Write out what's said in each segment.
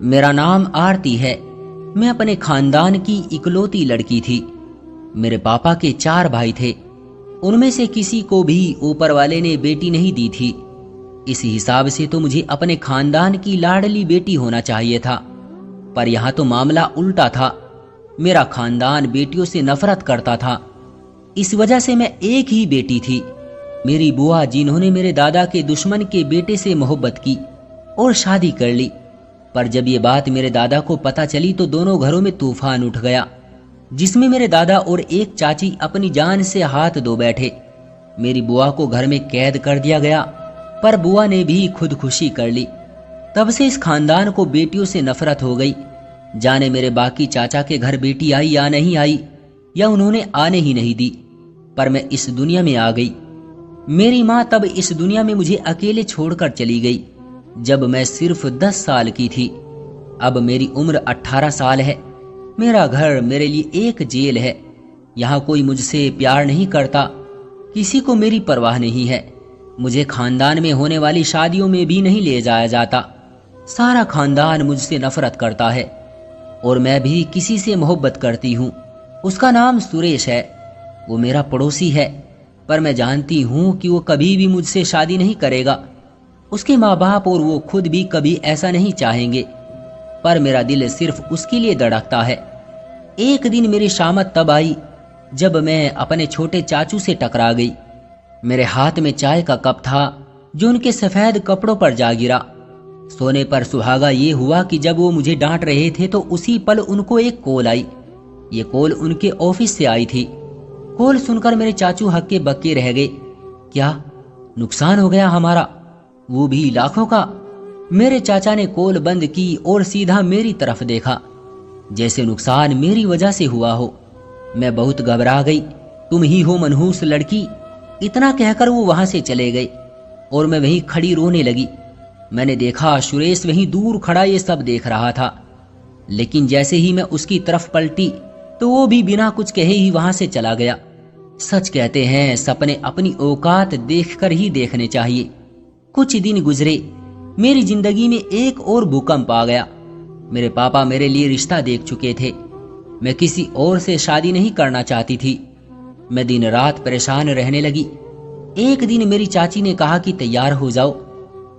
मेरा नाम आरती है। मैं अपने खानदान की इकलौती लड़की थी। मेरे पापा के 4 भाई थे। उनमें से किसी को भी ऊपर वाले ने बेटी नहीं दी थी। इस हिसाब से तो मुझे अपने खानदान की लाडली बेटी होना चाहिए था, पर यहाँ तो मामला उल्टा था। मेरा खानदान बेटियों से नफरत करता था। इस वजह से मैं एक ही बेटी थी, मेरी बुआ, जिन्होंने मेरे दादा के दुश्मन के बेटे से मोहब्बत की और शादी कर ली। पर जब ये बात मेरे दादा को पता चली तो दोनों घरों में तूफान उठ गया, जिसमें मेरे दादा और एक चाची अपनी जान से हाथ धो बैठे। मेरी बुआ को घर में कैद कर दिया गया, पर बुआ ने भी खुदकुशी कर ली। तब से इस खानदान को बेटियों से नफरत हो गई। जाने मेरे बाकी चाचा के घर बेटी आई या नहीं आई, या उन्होंने आने ही नहीं दी, पर मैं इस दुनिया में आ गई। मेरी माँ तब इस दुनिया में मुझे अकेले छोड़कर चली गई जब मैं सिर्फ 10 साल की थी। अब मेरी उम्र 18 साल है। मेरा घर मेरे लिए एक जेल है। यहाँ कोई मुझसे प्यार नहीं करता, किसी को मेरी परवाह नहीं है। मुझे खानदान में होने वाली शादियों में भी नहीं ले जाया जाता। सारा खानदान मुझसे नफरत करता है और मैं भी किसी से मोहब्बत करती हूँ। उसका नाम सुरेश है। वो मेरा पड़ोसी है, पर मैं जानती हूँ कि वो कभी भी मुझसे शादी नहीं करेगा। उसके माँ बाप और वो खुद भी कभी ऐसा नहीं चाहेंगे, पर मेरा दिल सिर्फ उसके लिए धड़कता है। एक दिन मेरी शामत तब आई जब मैं अपने छोटे चाचू से टकरा गई। मेरे हाथ में चाय का कप था जो उनके सफेद कपड़ों पर जा गिरा। सोने पर सुहागा ये हुआ कि जब वो मुझे डांट रहे थे तो उसी पल उनको एक कॉल आई। ये कॉल उनके ऑफिस से आई थी। कॉल सुनकर मेरे चाचू हक्के बक्के रह गए। क्या नुकसान हो गया हमारा, वो भी लाखों का? मेरे चाचा ने कॉल बंद की और सीधा मेरी तरफ देखा, जैसे नुकसान मेरी वजह से हुआ हो। मैं बहुत घबरा गई। तुम ही हो मनहूस लड़की, इतना कहकर वो वहां से चले गए और मैं वहीं खड़ी रोने लगी। मैंने देखा सुरेश वहीं दूर खड़ा ये सब देख रहा था, लेकिन जैसे ही मैं उसकी तरफ पलटी तो वो भी बिना कुछ कहे ही वहां से चला गया। सच कहते हैं, सपने अपनी औकात देखकर ही देखने चाहिए। कुछ दिन गुजरे, मेरी जिंदगी में एक और भूकंप आ गया। मेरे पापा मेरे लिए रिश्ता देख चुके थे। मैं किसी और से शादी नहीं करना चाहती थी। मैं दिन रात परेशान रहने लगी। एक दिन मेरी चाची ने कहा कि तैयार हो जाओ,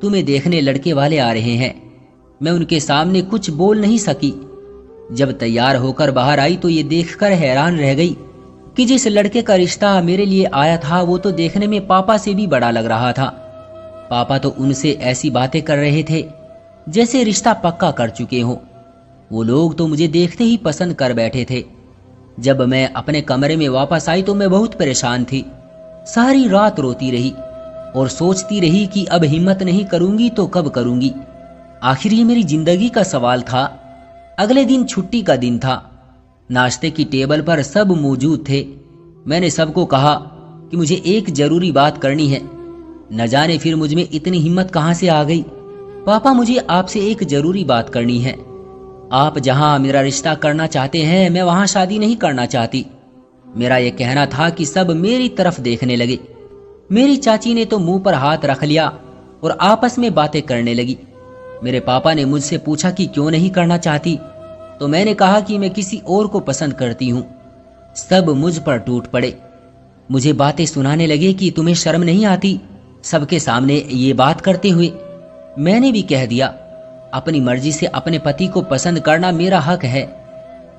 तुम्हें देखने लड़के वाले आ रहे हैं। मैं उनके सामने कुछ बोल नहीं सकी। जब तैयार होकर बाहर आई तो ये देखकर हैरान रह गई कि जिस लड़के का रिश्ता मेरे लिए आया था वो तो देखने में पापा से भी बड़ा लग रहा था। पापा तो उनसे ऐसी बातें कर रहे थे जैसे रिश्ता पक्का कर चुके हों। वो लोग तो मुझे देखते ही पसंद कर बैठे थे। जब मैं अपने कमरे में वापस आई तो मैं बहुत परेशान थी। सारी रात रोती रही और सोचती रही कि अब हिम्मत नहीं करूंगी तो कब करूंगी। आखिर ये मेरी जिंदगी का सवाल था। अगले दिन छुट्टी का दिन था। नाश्ते की टेबल पर सब मौजूद थे। मैंने सबको कहा कि मुझे एक जरूरी बात करनी है। न जाने फिर मुझ में इतनी हिम्मत कहां से आ गई। पापा, मुझे आपसे एक जरूरी बात करनी है। आप जहां मेरा रिश्ता करना चाहते हैं मैं वहां शादी नहीं करना चाहती। मेरा यह कहना था कि सब मेरी तरफ देखने लगे। मेरी चाची ने तो मुंह पर हाथ रख लिया और आपस में बातें करने लगी। मेरे पापा ने मुझसे पूछा कि क्यों नहीं करना चाहती, तो मैंने कहा कि मैं किसी और को पसंद करती हूँ। सब मुझ पर टूट पड़े। मुझे बातें सुनाने लगे कि तुम्हें शर्म नहीं आती सबके सामने ये बात करते हुए। मैंने भी कह दिया, अपनी मर्जी से अपने पति को पसंद करना मेरा हक है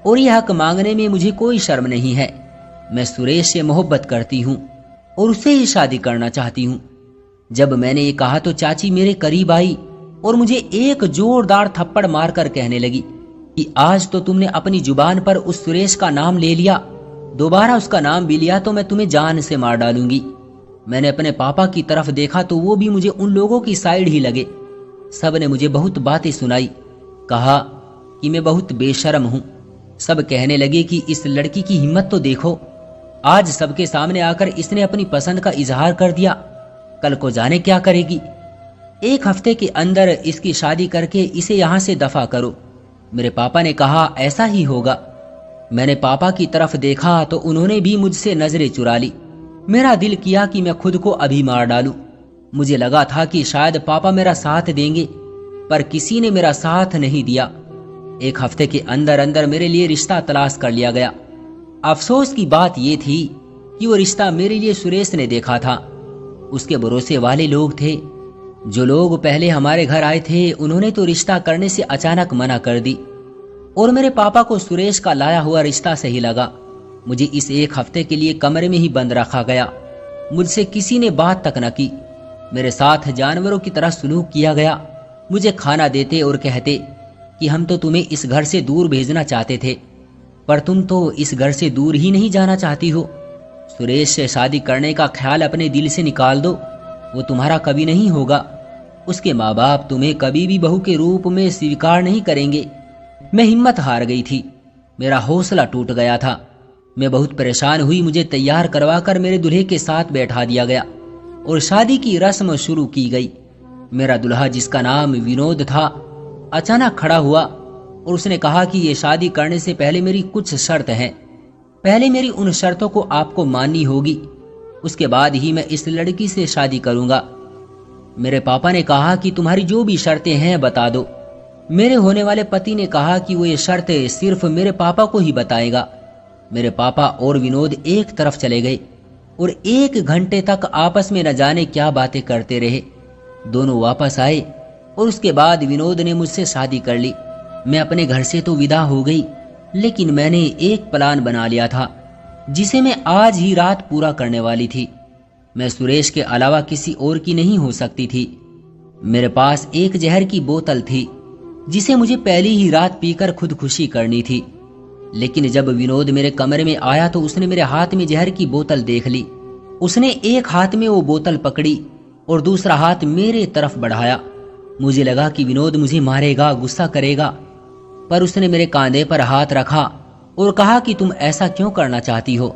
और यह हक मांगने में मुझे कोई शर्म नहीं है। मैं सुरेश से मोहब्बत करती हूँ और उससे ही शादी करना चाहती हूँ। जब मैंने ये कहा तो चाची मेरे करीब आई और मुझे एक जोरदार थप्पड़ मारकर कहने लगी कि आज तो तुमने अपनी जुबान पर उस सुरेश का नाम ले लिया, दोबारा उसका नाम भी लिया तो मैं तुम्हें जान से मार डालूंगी। मैंने अपने पापा की तरफ देखा तो वो भी मुझे उन लोगों की साइड ही लगे। सब ने मुझे बहुत बातें सुनाई, कहा कि मैं बहुत बेशर्म हूं। सब कहने लगे कि इस लड़की की हिम्मत तो देखो, आज सबके सामने आकर इसने अपनी पसंद का इजहार कर दिया, कल को जाने क्या करेगी। 1 हफ्ते के अंदर इसकी शादी करके इसे यहां से दफा करो। मेरे पापा ने कहा ऐसा ही होगा। मैंने पापा की तरफ देखा तो उन्होंने भी मुझसे नजरें चुरा ली। मेरा दिल किया कि मैं खुद को अभी मार डालूं। मुझे लगा था कि शायद पापा मेरा साथ देंगे, पर किसी ने मेरा साथ नहीं दिया। एक हफ्ते के अंदर अंदर मेरे लिए रिश्ता तलाश कर लिया गया। अफसोस की बात यह थी कि वो रिश्ता मेरे लिए सुरेश ने देखा था। उसके भरोसे वाले लोग थे। जो लोग पहले हमारे घर आए थे उन्होंने तो रिश्ता करने से अचानक मना कर दी और मेरे पापा को सुरेश का लाया हुआ रिश्ता सही लगा। मुझे इस एक हफ्ते के लिए कमरे में ही बंद रखा गया। मुझसे किसी ने बात तक न की। मेरे साथ जानवरों की तरह सलूक किया गया। मुझे खाना देते और कहते कि हम तो तुम्हें इस घर से दूर भेजना चाहते थे, पर तुम तो इस घर से दूर ही नहीं जाना चाहती हो। सुरेश से शादी करने का ख्याल अपने दिल से निकाल दो, वो तुम्हारा कभी नहीं होगा। उसके माँ बाप तुम्हें कभी भी बहू के रूप में स्वीकार नहीं करेंगे। मैं हिम्मत हार गई थी। मेरा हौसला टूट गया था। मैं बहुत परेशान हुई। मुझे तैयार करवाकर मेरे दूल्हे के साथ बैठा दिया गया और शादी की रस्म शुरू की गई। मेरा दूल्हा, जिसका नाम विनोद था, अचानक खड़ा हुआ और उसने कहा कि ये शादी करने से पहले मेरी कुछ शर्त हैं। पहले मेरी उन शर्तों को आपको माननी होगी, उसके बाद ही मैं इस लड़की से शादी करूंगा। मेरे पापा ने कहा कि तुम्हारी जो भी शर्तें हैं बता दो। मेरे होने वाले पति ने कहा कि वो ये शर्तें सिर्फ मेरे पापा को ही बताएगा। मेरे पापा और विनोद एक तरफ चले गए और 1 घंटे तक आपस में न जाने क्या बातें करते रहे। दोनों वापस आए और उसके बाद विनोद ने मुझसे शादी कर ली। मैं अपने घर से तो विदा हो गई, लेकिन मैंने एक प्लान बना लिया था जिसे मैं आज ही रात पूरा करने वाली थी। मैं सुरेश के अलावा किसी और की नहीं हो सकती थी। मेरे पास एक जहर की बोतल थी जिसे मुझे पहली ही रात पीकर खुदकुशी करनी थी। लेकिन जब विनोद मेरे कमरे में आया तो उसने मेरे हाथ में जहर की बोतल देख ली। उसने एक हाथ में वो बोतल पकड़ी और दूसरा हाथ मेरे तरफ बढ़ाया। मुझे लगा कि विनोद मुझे मारेगा, गुस्सा करेगा, पर उसने मेरे कांधे पर हाथ रखा और कहा कि तुम ऐसा क्यों करना चाहती हो।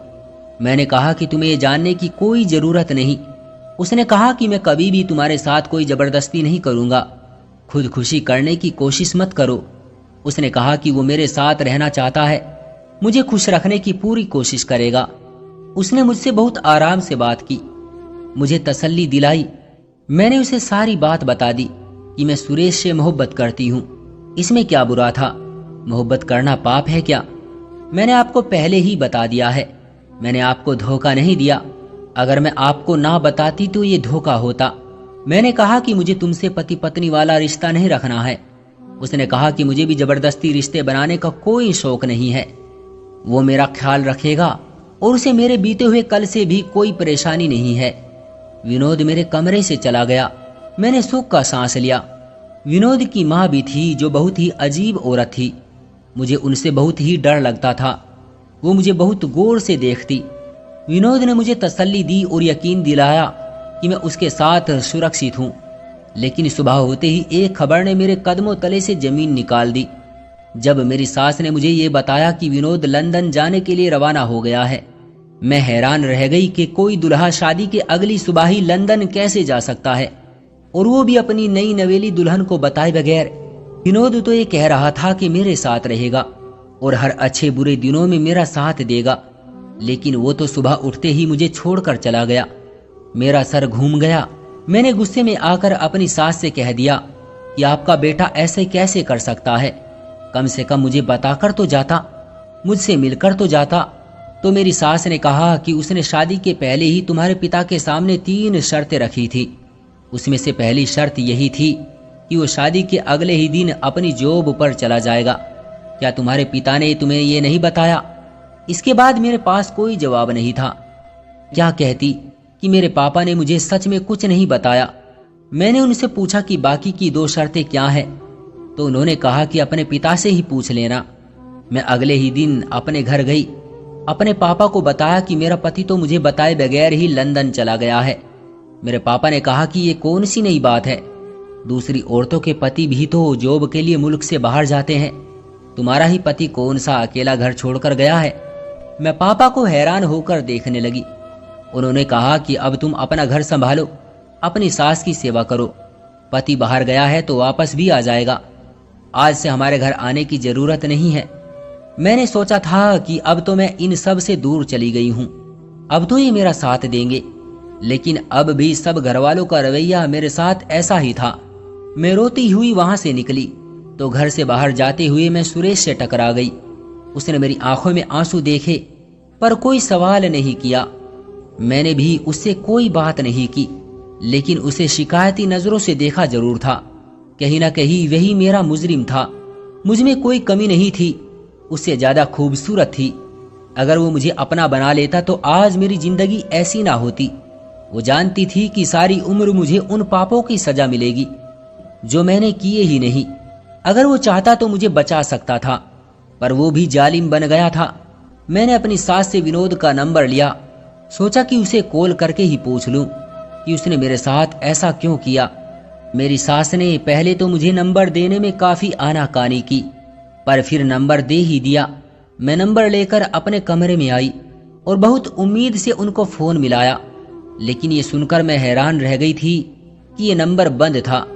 मैंने कहा कि तुम्हें ये जानने की कोई जरूरत नहीं। उसने कहा कि मैं कभी भी तुम्हारे साथ कोई जबरदस्ती नहीं करूंगा। खुदकुशी करने की कोशिश मत करो। उसने कहा कि वो मेरे साथ रहना चाहता है, मुझे खुश रखने की पूरी कोशिश करेगा। उसने मुझसे बहुत आराम से बात की, मुझे तसल्ली दिलाई। मैंने उसे सारी बात बता दी कि मैं सुरेश से मोहब्बत करती हूँ। इसमें क्या बुरा था? मोहब्बत करना पाप है क्या? मैंने आपको पहले ही बता दिया है। मैंने आपको धोखा नहीं दिया। अगर मैं आपको ना बताती तो ये धोखा होता। मैंने कहा कि मुझे तुमसे पति पत्नी वाला रिश्ता नहीं रखना है। उसने कहा कि मुझे भी जबरदस्ती रिश्ते बनाने का कोई शौक नहीं है। वो मेरा ख्याल रखेगा और उसे मेरे बीते हुए कल से भी कोई परेशानी नहीं है। विनोद मेरे कमरे से चला गया। मैंने सुख का सांस लिया। विनोद की माँ भी थी, जो बहुत ही अजीब औरत थी। मुझे उनसे बहुत ही डर लगता था। वो मुझे बहुत गौर से देखती। विनोद ने मुझे तसल्ली दी और यकीन दिलाया कि मैं उसके साथ सुरक्षित हूँ। लेकिन सुबह होते ही एक खबर ने मेरे कदमों तले से जमीन निकाल दी। जब मेरी सास ने मुझे ये बताया कि विनोद लंदन जाने के लिए रवाना हो गया है, मैं हैरान रह गई कि कोई दुल्हा शादी के अगली सुबह ही लंदन कैसे जा सकता है, और वो भी अपनी नई नवेली दुल्हन को बताए बगैर। विनोद तो ये कह रहा था कि मेरे साथ रहेगा और हर अच्छे बुरे दिनों में मेरा साथ देगा, लेकिन वो तो सुबह उठते ही मुझे छोड़कर चला गया। मेरा सर घूम गया। मैंने गुस्से में आकर अपनी सास से कह दिया कि आपका बेटा ऐसे कैसे कर सकता है? कम से कम मुझे बताकर तो जाता, मुझसे मिलकर तो जाता। तो मेरी सास ने कहा कि उसने शादी के पहले ही तुम्हारे पिता के सामने 3 शर्तें रखी थी। उसमें से पहली शर्त यही थी कि वो शादी के अगले ही दिन अपनी जॉब पर चला जाएगा। क्या तुम्हारे पिता ने तुम्हें ये नहीं बताया? इसके बाद मेरे पास कोई जवाब नहीं था। क्या कहती कि मेरे पापा ने मुझे सच में कुछ नहीं बताया। मैंने उनसे पूछा कि बाकी की 2 शर्तें क्या है, तो उन्होंने कहा कि अपने पिता से ही पूछ लेना। मैं अगले ही दिन अपने घर गई। अपने पापा को बताया कि मेरा पति तो मुझे बताए बगैर ही लंदन चला गया है। मेरे पापा ने कहा कि ये कौन सी नई बात है? दूसरी औरतों के पति भी तो जॉब के लिए मुल्क से बाहर जाते हैं। तुम्हारा ही पति कौन सा अकेला घर छोड़कर गया है? मैं पापा को हैरान होकर देखने लगी। उन्होंने कहा कि अब तुम अपना घर संभालो, अपनी सास की सेवा करो। पति बाहर गया है तो वापस भी आ जाएगा। आज से हमारे घर आने की जरूरत नहीं है। मैंने सोचा था कि अब तो मैं इन सब से दूर चली गई हूँ, अब तो ये मेरा साथ देंगे, लेकिन अब भी सब घर वालों का रवैया मेरे साथ ऐसा ही था। मैं रोती हुई वहां से निकली तो घर से बाहर जाते हुए मैं सुरेश से टकरा गई। उसने मेरी आंखों में आंसू देखे पर कोई सवाल नहीं किया। मैंने भी उससे कोई बात नहीं की, लेकिन उसे शिकायती नजरों से देखा जरूर था। कहीं ना कहीं वही मेरा मुजरिम था। मुझ में कोई कमी नहीं थी, उससे ज्यादा खूबसूरत थी। अगर वो मुझे अपना बना लेता तो आज मेरी जिंदगी ऐसी ना होती। वो जानती थी कि सारी उम्र मुझे उन पापों की सजा मिलेगी जो मैंने किए ही नहीं। अगर वो चाहता तो मुझे बचा सकता था, पर वो भी जालिम बन गया था। मैंने अपनी सास से विनोद का नंबर लिया। सोचा कि उसे कॉल करके ही पूछ लूं कि उसने मेरे साथ ऐसा क्यों किया। मेरी सास ने पहले तो मुझे नंबर देने में काफी आनाकानी की, पर फिर नंबर दे ही दिया। मैं नंबर लेकर अपने कमरे में आई और बहुत उम्मीद से उनको फोन मिलाया, लेकिन ये सुनकर मैं हैरान रह गई थी कि ये नंबर बंद था।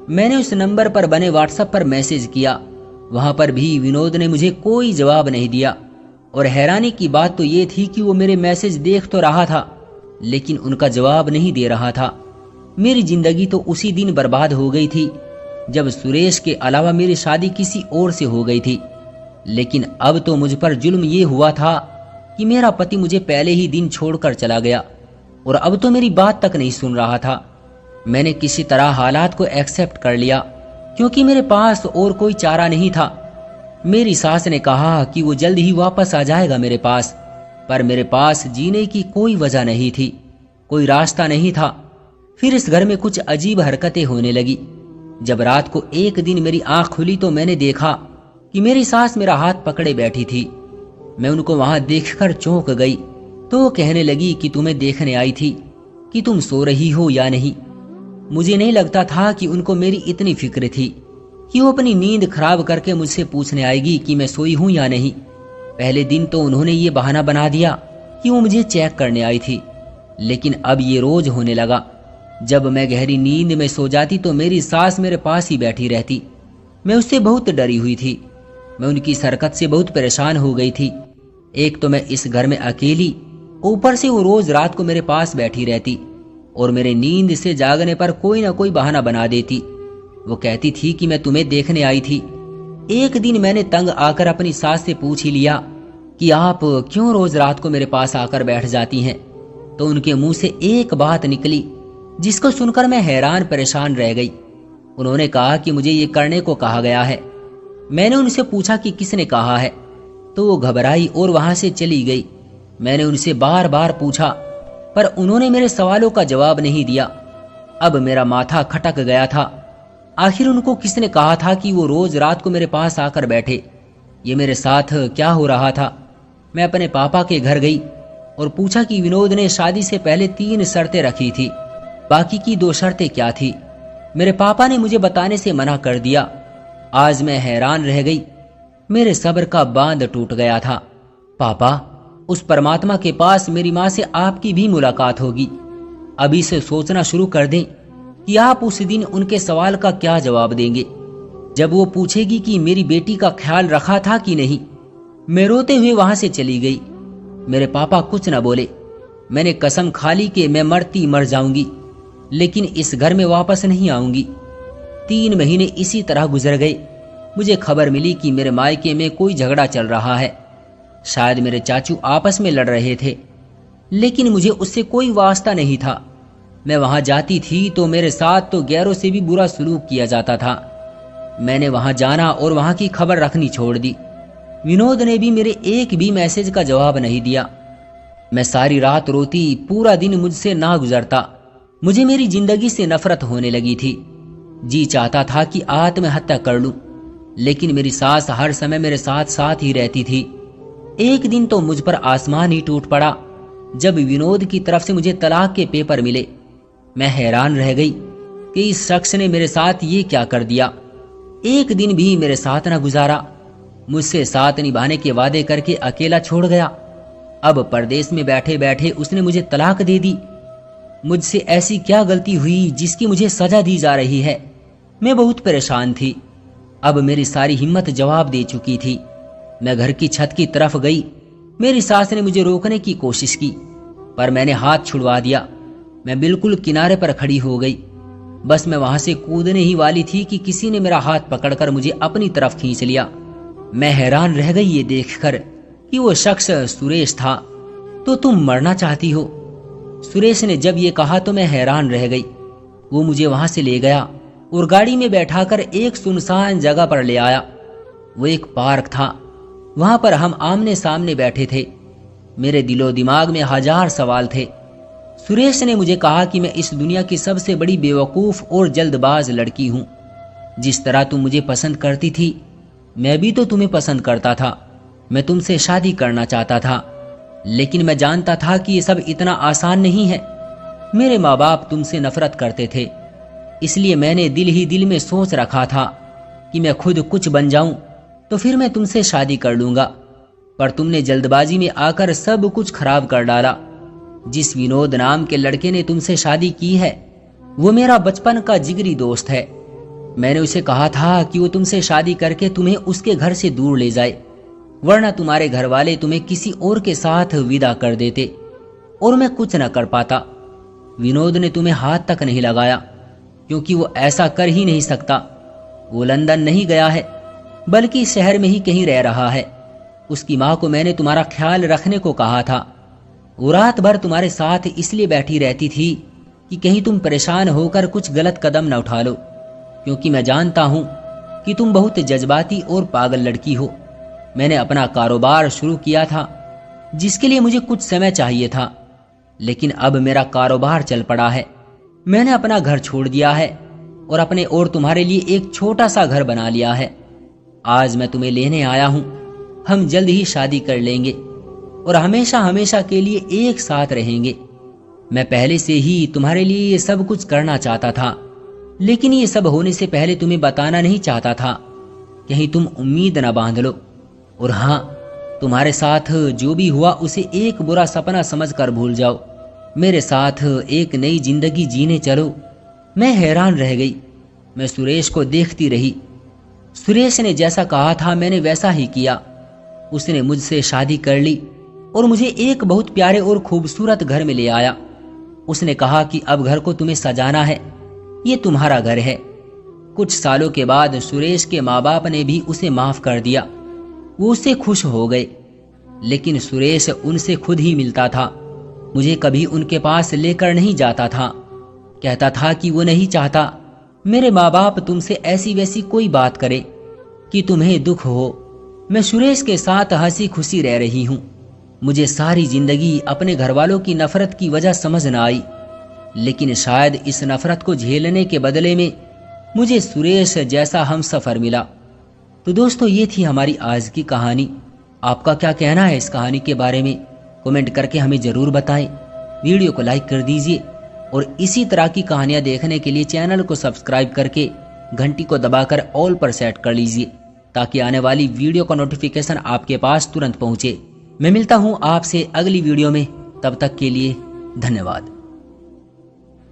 मैंने उस नंबर पर बने व्हाट्सएप पर मैसेज किया, वहां पर भी विनोद ने मुझे कोई जवाब नहीं दिया। और हैरानी की बात तो ये थी कि वो मेरे मैसेज देख तो रहा था, लेकिन उनका जवाब नहीं दे रहा था। मेरी जिंदगी तो उसी दिन बर्बाद हो गई थी जब सुरेश के अलावा मेरी शादी किसी और से हो गई थी। लेकिन अब तो मुझ पर जुल्म ये हुआ था कि मेरा पति मुझे पहले ही दिन छोड़कर चला गया और अब तो मेरी बात तक नहीं सुन रहा था। मैंने किसी तरह हालात को एक्सेप्ट कर लिया, क्योंकि मेरे पास और कोई चारा नहीं था। मेरी सास ने कहा कि वो जल्द ही वापस आ जाएगा मेरे पास, पर मेरे पास जीने की कोई वजह नहीं थी, कोई रास्ता नहीं था। फिर इस घर में कुछ अजीब हरकतें होने लगी। जब रात को एक दिन मेरी आंख खुली तो मैंने देखा कि मेरी सास मेरा हाथ पकड़े बैठी थी। मैं उनको वहां देखकर चौंक गई तो वो कहने लगी कि तुम्हें देखने आई थी कि तुम सो रही हो या नहीं। मुझे नहीं लगता था कि उनको मेरी इतनी फिक्र थी कि वो अपनी नींद खराब करके मुझसे पूछने आएगी कि मैं सोई हूं या नहीं। पहले दिन तो उन्होंने ये बहाना बना दिया कि वो मुझे चेक करने आई थी, लेकिन अब ये रोज होने लगा। जब मैं गहरी नींद में सो जाती तो मेरी सास मेरे पास ही बैठी रहती। मैं उससे बहुत डरी हुई थी। मैं उनकी इस हरकत से बहुत परेशान हो गई थी। एक तो मैं इस घर में अकेली, ऊपर से वो रोज रात को मेरे पास बैठी रहती और मेरे नींद से जागने पर कोई ना कोई बहाना बना देती। वो कहती थी कि मैं तुम्हें देखने आई थी। एक दिन मैंने तंग आकर अपनी सास से पूछ ही लिया कि आप क्यों रोज रात को मेरे पास आकर बैठ जाती हैं, तो उनके मुंह से एक बात निकली जिसको सुनकर मैं हैरान परेशान रह गई। उन्होंने कहा कि मुझे ये करने को कहा गया है। मैंने उनसे पूछा कि किसने कहा है, तो वो घबराई और वहां से चली गई। मैंने उनसे बार बार पूछा, पर उन्होंने मेरे सवालों का जवाब नहीं दिया। अब मेरा माथा खटक गया था। आखिर उनको किसने कहा था कि वो रोज रात को मेरे पास आकर बैठे? ये मेरे साथ क्या हो रहा था? मैं अपने पापा के घर गई और पूछा कि विनोद ने शादी से पहले 3 शर्तें रखी थी, बाकी की 2 शर्तें क्या थी? मेरे पापा ने मुझे बताने से मना कर दिया। आज मैं हैरान रह गई। मेरे सब्र का बांध टूट गया था। पापा, उस परमात्मा के पास मेरी माँ से आपकी भी मुलाकात होगी। अभी से सोचना शुरू कर दें कि आप उस दिन उनके सवाल का क्या जवाब देंगे जब वो पूछेगी कि मेरी बेटी का ख्याल रखा था कि नहीं। मैं रोते हुए वहां से चली गई। मेरे पापा कुछ न बोले। मैंने कसम खा ली कि मैं मरती मर जाऊंगी, लेकिन इस घर में वापस नहीं आऊंगी। 3 महीने इसी तरह गुजर गए। मुझे खबर मिली कि मेरे मायके में कोई झगड़ा चल रहा है। शायद मेरे चाचू आपस में लड़ रहे थे, लेकिन मुझे उससे कोई वास्ता नहीं था। मैं वहां जाती थी तो मेरे साथ तो गैरों से भी बुरा सलूक किया जाता था। मैंने वहां जाना और वहां की खबर रखनी छोड़ दी। विनोद ने भी मेरे एक भी मैसेज का जवाब नहीं दिया। मैं सारी रात रोती, पूरा दिन मुझसे ना गुजरता। मुझे मेरी जिंदगी से नफरत होने लगी थी। जी चाहता था कि आत्महत्या कर लूं, लेकिन मेरी सास हर समय मेरे साथ साथ ही रहती थी। एक दिन तो मुझ पर आसमान ही टूट पड़ा जब विनोद की तरफ से मुझे तलाक के पेपर मिले। मैं हैरान रह गई कि इस शख्स ने मेरे साथ ये क्या कर दिया। एक दिन भी मेरे साथ न गुजारा। मुझसे साथ निभाने के वादे करके अकेला छोड़ गया। अब परदेश में बैठे बैठे उसने मुझे तलाक दे दी। मुझसे ऐसी क्या गलती हुई जिसकी मुझे सजा दी जा रही है? मैं बहुत परेशान थी। अब मेरी सारी हिम्मत जवाब दे चुकी थी। मैं घर की छत की तरफ गई। मेरी सास ने मुझे रोकने की कोशिश की, पर मैंने हाथ छुड़वा दिया। मैं बिल्कुल किनारे पर खड़ी हो गई। बस मैं वहां से कूदने ही वाली थी कि किसी ने मेरा हाथ पकड़कर मुझे अपनी तरफ खींच लिया। मैं हैरान रह गई ये देखकर कि वो शख्स सुरेश था। तो तुम मरना चाहती हो? सुरेश ने जब ये कहा तो मैं हैरान रह गई। वो मुझे वहां से ले गया और गाड़ी में बैठाकर एक सुनसान जगह पर ले आया। वो एक पार्क था। वहां पर हम आमने सामने बैठे थे। मेरे दिलो दिमाग में हजार सवाल थे। सुरेश ने मुझे कहा कि मैं इस दुनिया की सबसे बड़ी बेवकूफ और जल्दबाज लड़की हूं। जिस तरह तुम मुझे पसंद करती थी, मैं भी तो तुम्हें पसंद करता था। मैं तुमसे शादी करना चाहता था, लेकिन मैं जानता था कि ये सब इतना आसान नहीं है। मेरे माँ बाप तुमसे नफरत करते थे, इसलिए मैंने दिल ही दिल में सोच रखा था कि मैं खुद कुछ बन जाऊं तो फिर मैं तुमसे शादी कर लूंगा। पर तुमने जल्दबाजी में आकर सब कुछ खराब कर डाला। जिस विनोद नाम के लड़के ने तुमसे शादी की है, वो मेरा बचपन का जिगरी दोस्त है। मैंने उसे कहा था कि वो तुमसे शादी करके तुम्हें उसके घर से दूर ले जाए, वरना तुम्हारे घर वाले तुम्हें किसी और के साथ विदा कर देते और मैं कुछ न कर पाता। विनोद ने तुम्हें हाथ तक नहीं लगाया, क्योंकि वो ऐसा कर ही नहीं सकता। वो लंदन नहीं गया है, बल्कि शहर में ही कहीं रह रहा है। उसकी माँ को मैंने तुम्हारा ख्याल रखने को कहा था। वो रात भर तुम्हारे साथ इसलिए बैठी रहती थी कि कहीं तुम परेशान होकर कुछ गलत कदम न उठा लो, क्योंकि मैं जानता हूं कि तुम बहुत जज्बाती और पागल लड़की हो। मैंने अपना कारोबार शुरू किया था, जिसके लिए मुझे कुछ समय चाहिए था, लेकिन अब मेरा कारोबार चल पड़ा है। मैंने अपना घर छोड़ दिया है और अपने और तुम्हारे लिए एक छोटा सा घर बना लिया है। आज मैं तुम्हें लेने आया हूं। हम जल्द ही शादी कर लेंगे और हमेशा हमेशा के लिए एक साथ रहेंगे। मैं पहले से ही तुम्हारे लिए ये सब कुछ करना चाहता था, लेकिन ये सब होने से पहले तुम्हें बताना नहीं चाहता था। कहीं तुम उम्मीद न बांध लो। और हाँ, तुम्हारे साथ जो भी हुआ उसे एक बुरा सपना समझकर भूल जाओ। मेरे साथ एक नई जिंदगी जीने चलो। मैं हैरान रह गई। मैं सुरेश को देखती रही। सुरेश ने जैसा कहा था मैंने वैसा ही किया। उसने मुझसे शादी कर ली और मुझे एक बहुत प्यारे और खूबसूरत घर में ले आया। उसने कहा कि अब घर को तुम्हें सजाना है, ये तुम्हारा घर है। कुछ सालों के बाद सुरेश के माँ बाप ने भी उसे माफ कर दिया। वो उससे खुश हो गए, लेकिन सुरेश उनसे खुद ही मिलता था। मुझे कभी उनके पास लेकर नहीं जाता था। कहता था कि वो नहीं चाहता मेरे माँ बाप तुमसे ऐसी वैसी कोई बात करे कि तुम्हें दुख हो। मैं सुरेश के साथ हंसी खुशी रह रही हूँ। मुझे सारी जिंदगी अपने घर वालों की नफरत की वजह समझ न आई, लेकिन शायद इस नफरत को झेलने के बदले में मुझे सुरेश जैसा हमसफर मिला। तो दोस्तों, ये थी हमारी आज की कहानी। आपका क्या कहना है इस कहानी के बारे में? कमेंट करके हमें जरूर बताएं। वीडियो को लाइक कर दीजिए और इसी तरह की कहानियां देखने के लिए चैनल को सब्सक्राइब करके घंटी को दबाकर ऑल पर सेट कर लीजिए, ताकि आने वाली वीडियो का नोटिफिकेशन आपके पास तुरंत पहुंचे। मैं मिलता हूं आपसे अगली वीडियो में। तब तक के लिए धन्यवाद।